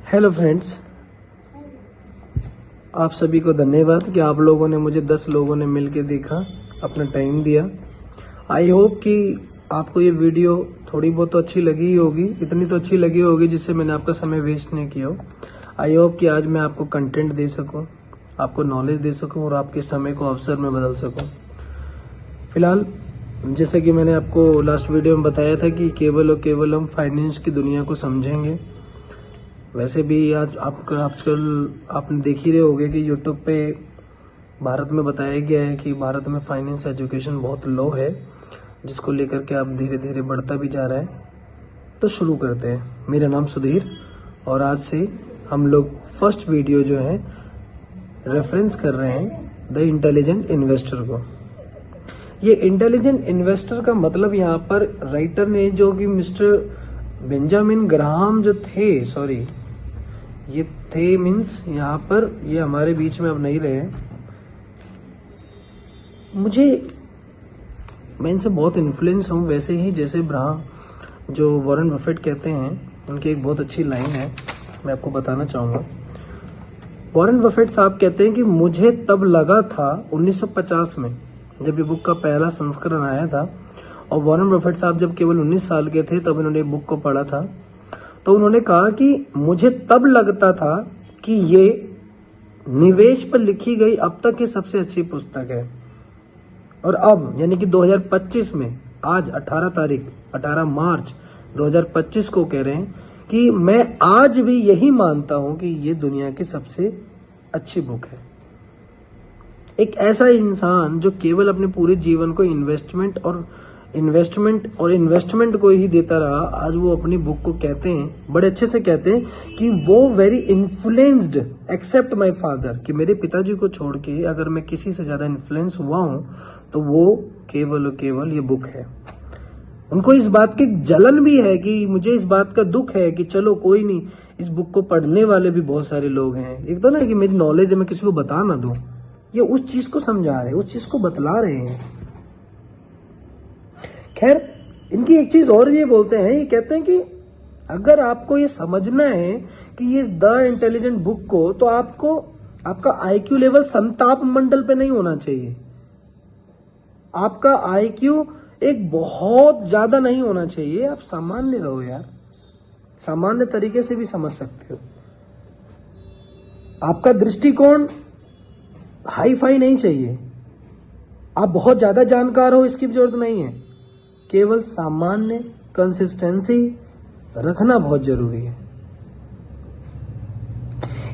Hello friends, आप सभी को धन्यवाद कि आप लोगों ने मुझे 10 लोगों ने मिलके देखा, अपना टाइम दिया। आई होप कि आपको ये वीडियो थोड़ी बहुत तो अच्छी लगी ही होगी, इतनी तो अच्छी लगी होगी जिससे मैंने आपका समय वेस्ट नहीं किया हो। आई होप कि आज मैं आपको कंटेंट दे सकूं, आपको नॉलेज दे सकूं और आपके समय को अवसर में बदल सकूं। फिलहाल जैसा कि मैंने आपको लास्ट वीडियो में बताया था कि केवल और केवल हम फाइनेंस की दुनिया को समझेंगे। वैसे भी आजकल आपने देख ही रहे होंगे कि यूट्यूब पे भारत में बताया गया है कि भारत में फाइनेंस एजुकेशन बहुत लो है, जिसको लेकर के आप धीरे धीरे बढ़ता भी जा रहा है। तो शुरू करते हैं। मेरा नाम सुधीर और आज से हम लोग फर्स्ट वीडियो जो है रेफरेंस कर रहे हैं द इंटेलिजेंट इन्वेस्टर को। ये इंटेलिजेंट इन्वेस्टर का मतलब यहाँ पर राइटर ने जो कि मिस्टर बेंजामिन ग्राहम जो थे, ये थे मीन्स यहाँ पर ये हमारे बीच में अब नहीं रहे। मैं इनसे बहुत इन्फ्लुएंस हूँ, वैसे ही जैसे जो वॉरेन बफेट कहते हैं, उनकी एक बहुत अच्छी लाइन है, मैं आपको बताना चाहूँगा। वॉरेन बफेट साहब कहते हैं कि मुझे तब लगा था 1950 में जब ये बुक का पहला संस्करण आया था, और वॉरेन बफेट साहब जब केवल 19 साल के थे तब इन्होंने बुक को पढ़ा था, तो उन्होंने कहा कि मुझे तब लगता था कि ये निवेश पर लिखी गई अब तक की सबसे अच्छी पुस्तक है। और अब यानी कि 2025 में आज 18 मार्च 2025 को कह रहे हैं कि मैं आज भी यही मानता हूं कि ये दुनिया की सबसे अच्छी बुक है। एक ऐसा इंसान जो केवल अपने पूरे जीवन को इन्वेस्टमेंट को ही देता रहा, आज वो अपनी बुक को कहते हैं, बड़े अच्छे से कहते हैं कि वो very influenced except my father, कि मेरे पिताजी को छोड़ के अगर मैं किसी से ज्यादा इन्फ्लुएंस हुआ हूं तो वो केवल और केवल ये बुक है। उनको इस बात की जलन भी है कि मुझे इस बात का दुख है कि चलो कोई नहीं, इस बुक को पढ़ने वाले भी बहुत सारे लोग हैं। एक तो ना कि मेरी नॉलेज है, मैं किसी को बता ना दूं, ये उस चीज को समझा रहे हैं, उस चीज को बतला रहे हैं। खैर, इनकी एक चीज और ये बोलते हैं, ये कहते हैं कि अगर आपको ये समझना है कि ये द इंटेलिजेंट बुक को, तो आपका आईक्यू लेवल समताप मंडल पे नहीं होना चाहिए। आपका आईक्यू एक बहुत ज्यादा नहीं होना चाहिए, आप सामान्य रहो यार, सामान्य तरीके से भी समझ सकते हो। आपका दृष्टिकोण हाई फाई नहीं चाहिए, आप बहुत ज्यादा जानकार हो इसकी भी जरूरत नहीं है, केवल सामान्य कंसिस्टेंसी रखना बहुत जरूरी है।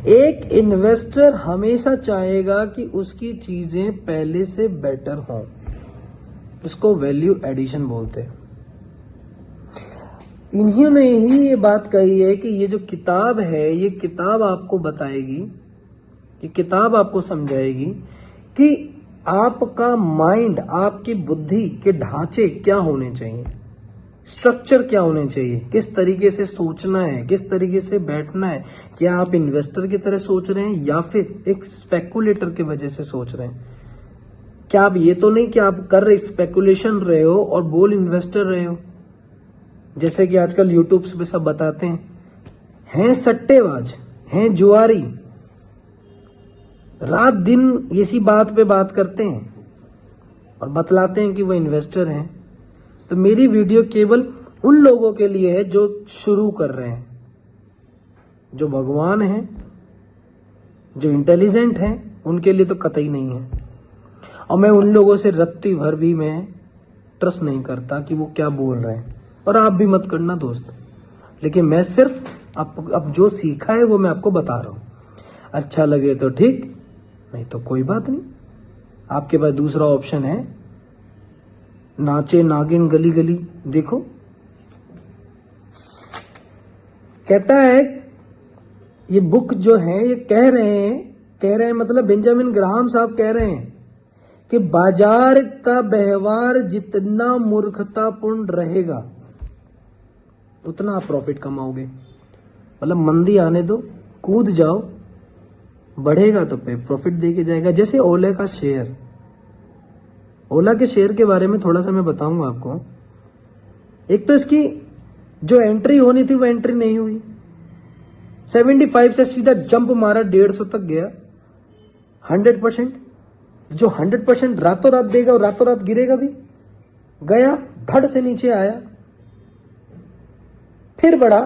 एक इन्वेस्टर हमेशा चाहेगा कि उसकी चीजें पहले से बेटर हों, इसको वैल्यू एडिशन बोलते हैं। इन्होंने ही ये बात कही है कि ये जो किताब है, ये किताब आपको बताएगी, ये किताब आपको समझाएगी कि आपका माइंड, आपकी बुद्धि के ढांचे क्या होने चाहिए, स्ट्रक्चर क्या होने चाहिए, किस तरीके से सोचना है, किस तरीके से बैठना है। क्या आप इन्वेस्टर की तरह सोच रहे हैं या फिर एक स्पेकुलेटर की वजह से सोच रहे हैं? क्या आप ये तो नहीं कि आप कर रहे स्पेकुलेशन रहे हो और बोल इन्वेस्टर रहे हो, जैसे कि आजकल यूट्यूब पे सब बताते हैं सट्टेबाज, हैं जुआरी, रात दिन इसी बात पे बात करते हैं और बतलाते हैं कि वो इन्वेस्टर हैं। तो मेरी वीडियो केवल उन लोगों के लिए है जो शुरू कर रहे हैं, जो भगवान हैं, जो इंटेलिजेंट हैं, उनके लिए तो कतई नहीं है। और मैं उन लोगों से रत्ती भर भी मैं ट्रस्ट नहीं करता कि वो क्या बोल रहे हैं, और आप भी मत करना दोस्त। लेकिन मैं सिर्फ अब जो सीखा है वो मैं आपको बता रहा हूं। अच्छा लगे तो ठीक, नहीं तो कोई बात नहीं। आपके पास दूसरा ऑप्शन है, नाचे नागिन गली गली देखो। कहता है ये बुक जो है, ये कह रहे हैं मतलब बेंजामिन ग्राहम साहब कह रहे हैं कि बाजार का व्यवहार जितना मूर्खतापूर्ण रहेगा उतना आप प्रॉफिट कमाओगे। मतलब मंदी आने दो, कूद जाओ, बढ़ेगा तो पे प्रॉफिट देके जाएगा। जैसे ओला का शेयर, ओला के शेयर के बारे में थोड़ा सा मैं बताऊंगा आपको। एक तो इसकी जो एंट्री होनी थी वो एंट्री नहीं हुई, 75 से सीधा जंप मारा 150 तक गया 100%। जो 100% रातों रात देगा और रातों रात गिरेगा भी, गया धड़ से नीचे आया, फिर बढ़ा,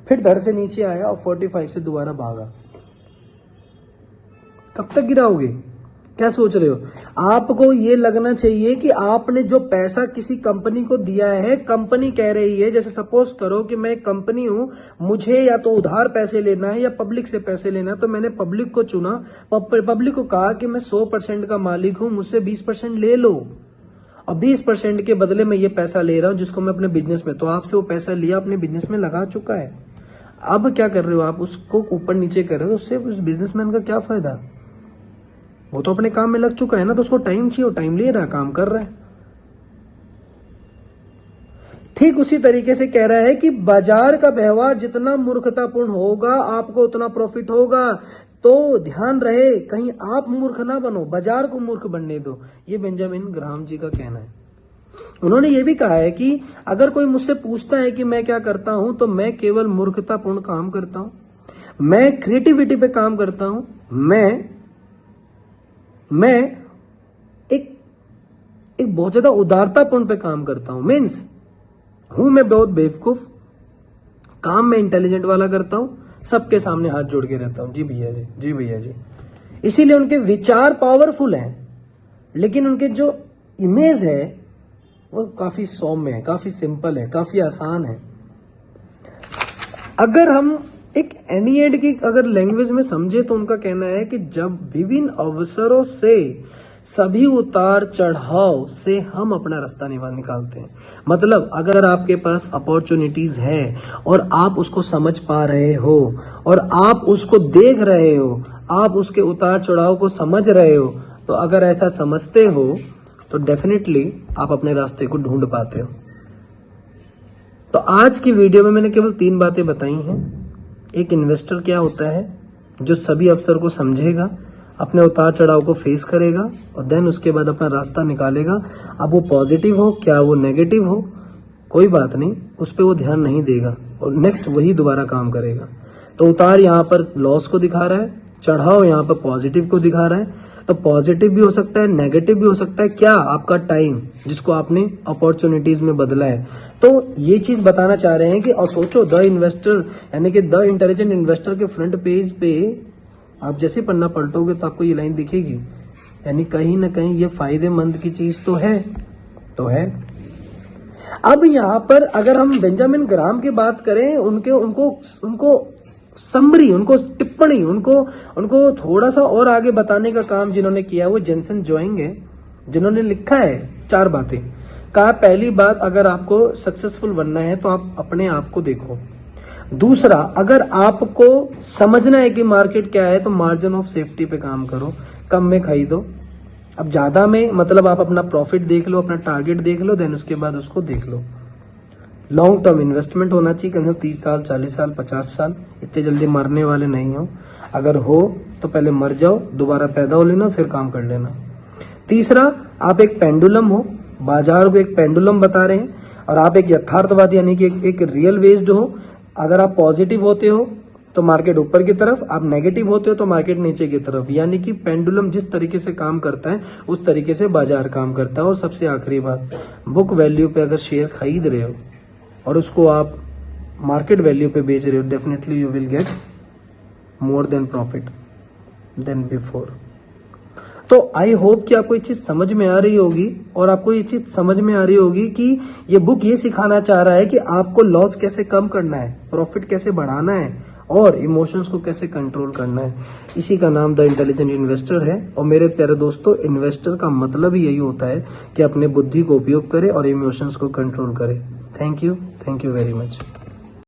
फिर धड़ से नीचे आया और 45 से दोबारा भागा। कब तक गिराओगे? क्या सोच रहे हो? आपको ये लगना चाहिए कि आपने जो पैसा किसी कंपनी को दिया है, कंपनी कह रही है, जैसे सपोज करो कि मैं एक कंपनी हूं, मुझे या तो उधार पैसे लेना है या पब्लिक से पैसे लेना है, तो मैंने पब्लिक को चुना, पब्लिक को कहा कि मैं 100% का मालिक हूं, मुझसे 20% ले लो, और 20% के बदले में ये पैसा ले रहा हूं जिसको मैं अपने बिजनेस में, तो आपसे वो पैसा लिया, अपने बिजनेस में लगा चुका है। अब क्या कर रहे हो आप? उसको ऊपर नीचे कर रहे हो, उससे उस बिजनेसमैन का क्या फायदा? वो तो अपने काम में लग चुका है ना, तो उसको टाइम चाहिए, टाइम ले रहा है, काम कर रहा है। ठीक उसी तरीके से कह रहा है कि बाजार का व्यवहार जितना मूर्खतापूर्ण होगा, आपको उतना प्रॉफिट होगा। तो ध्यान रहे, कहीं आप मूर्ख ना बनो, बाजार को मूर्ख बनने दो। ये बेंजामिन ग्राहम जी का कहना है। उन्होंने ये भी कहा है कि अगर कोई मुझसे पूछता है कि मैं क्या करता हूं, तो मैं केवल मूर्खतापूर्ण काम करता हूं, मैं क्रिएटिविटी पे काम करता हूं, मैं एक बहुत ज्यादा उदारतापूर्ण पे काम करता हूं। मीन्स हूं मैं बहुत बेवकूफ, काम में इंटेलिजेंट वाला करता हूं, सबके सामने हाथ जोड़ के रहता हूं, जी भैया जी, जी भैया जी। इसीलिए उनके विचार पावरफुल हैं, लेकिन उनके जो इमेज है वो काफी सौम्य है, काफी सिंपल है, काफी आसान है। अगर हम एक एनिएड की अगर लैंग्वेज में समझे तो उनका कहना है कि जब विभिन्न अवसरों से, सभी उतार चढ़ाव से हम अपना रास्ता निकालते हैं। मतलब अगर आपके पास अपॉर्चुनिटीज है और आप उसको समझ पा रहे हो और आप उसको देख रहे हो, आप उसके उतार चढ़ाव को समझ रहे हो, तो अगर ऐसा समझते हो तो डेफिनेटली आप अपने रास्ते को ढूंढ पाते हो। तो आज की वीडियो में मैंने केवल 3 बातें बताई हैं। एक इन्वेस्टर क्या होता है, जो सभी अवसर को समझेगा, अपने उतार चढ़ाव को फेस करेगा और देन उसके बाद अपना रास्ता निकालेगा। अब वो पॉजिटिव हो, क्या वो नेगेटिव हो, कोई बात नहीं, उस पर वो ध्यान नहीं देगा और नेक्स्ट वही दोबारा काम करेगा। तो उतार यहाँ पर लॉस को दिखा रहा है, चढ़ाव यहाँ पर पॉजिटिव को दिखा रहा है। तो पॉजिटिव भी हो सकता है, नेगेटिव भी हो सकता है, क्या आपका टाइम जिसको आपने अपॉर्चुनिटीज में बदला है। तो ये चीज बताना चाह रहे हैं कि और सोचो, द इन्वेस्टर यानी कि द इंटेलिजेंट इन्वेस्टर के फ्रंट पेज पे आप जैसे पन्ना पलटोगे तो आपको ये लाइन दिखेगी, यानी कहीं ना कहीं ये फायदेमंद की चीज तो है। अब यहाँ पर अगर हम बेंजामिन ग्राहम की बात करें, उनको समरी, उनको टिप्पणी, उनको थोड़ा सा और आगे बताने का काम जिन्होंने किया वो जेनसन जोइंग है, जिन्होंने लिखा है 4 बातें। कहा पहली बात, अगर आपको सक्सेसफुल बनना है तो आप अपने आप को देखो। दूसरा, अगर आपको समझना है कि मार्केट क्या है तो मार्जिन ऑफ सेफ्टी पे काम करो, कम में खरीदो। अब ज्यादा में मतलब आप अपना प्रॉफिट देख लो, अपना टारगेट देख लो, देन उसके बाद उसको देख लो। लॉन्ग टर्म इन्वेस्टमेंट होना चाहिए, कम से कम 30 साल, 40 साल, 50 साल। इतने जल्दी मरने वाले नहीं हो, अगर हो तो पहले मर जाओ, दोबारा पैदा हो लेना, फिर काम कर लेना। तीसरा, आप एक पेंडुलम हो, बाजार को एक पेंडुलम बता रहे हैं, और आप एक यथार्थवादी यानी कि एक रियल बेस्ड हो। अगर आप पॉजिटिव होते हो तो मार्केट ऊपर की तरफ, आप नेगेटिव होते हो तो मार्केट नीचे की तरफ। यानी कि पेंडुलम जिस तरीके से काम करता है उस तरीके से बाजार काम करता है। और सबसे आखिरी बात, बुक वैल्यू पे अगर शेयर खरीद रहे हो और उसको आप मार्केट वैल्यू पे बेच रहे हो, definitely you will get more then profit then before. तो आई होप कि आपको ये चीज समझ में आ रही होगी, और आपको ये चीज समझ में आ रही होगी कि ये बुक ये सिखाना चाह रहा है कि आपको लॉस कैसे कम करना है, प्रॉफिट कैसे बढ़ाना है और इमोशंस को कैसे कंट्रोल करना है। इसी का नाम द इंटेलिजेंट इन्वेस्टर है। और मेरे प्यारे दोस्तों, इन्वेस्टर का मतलब ही यही होता है कि अपने बुद्धि को उपयोग करे और इमोशंस को कंट्रोल करे। Thank you very much.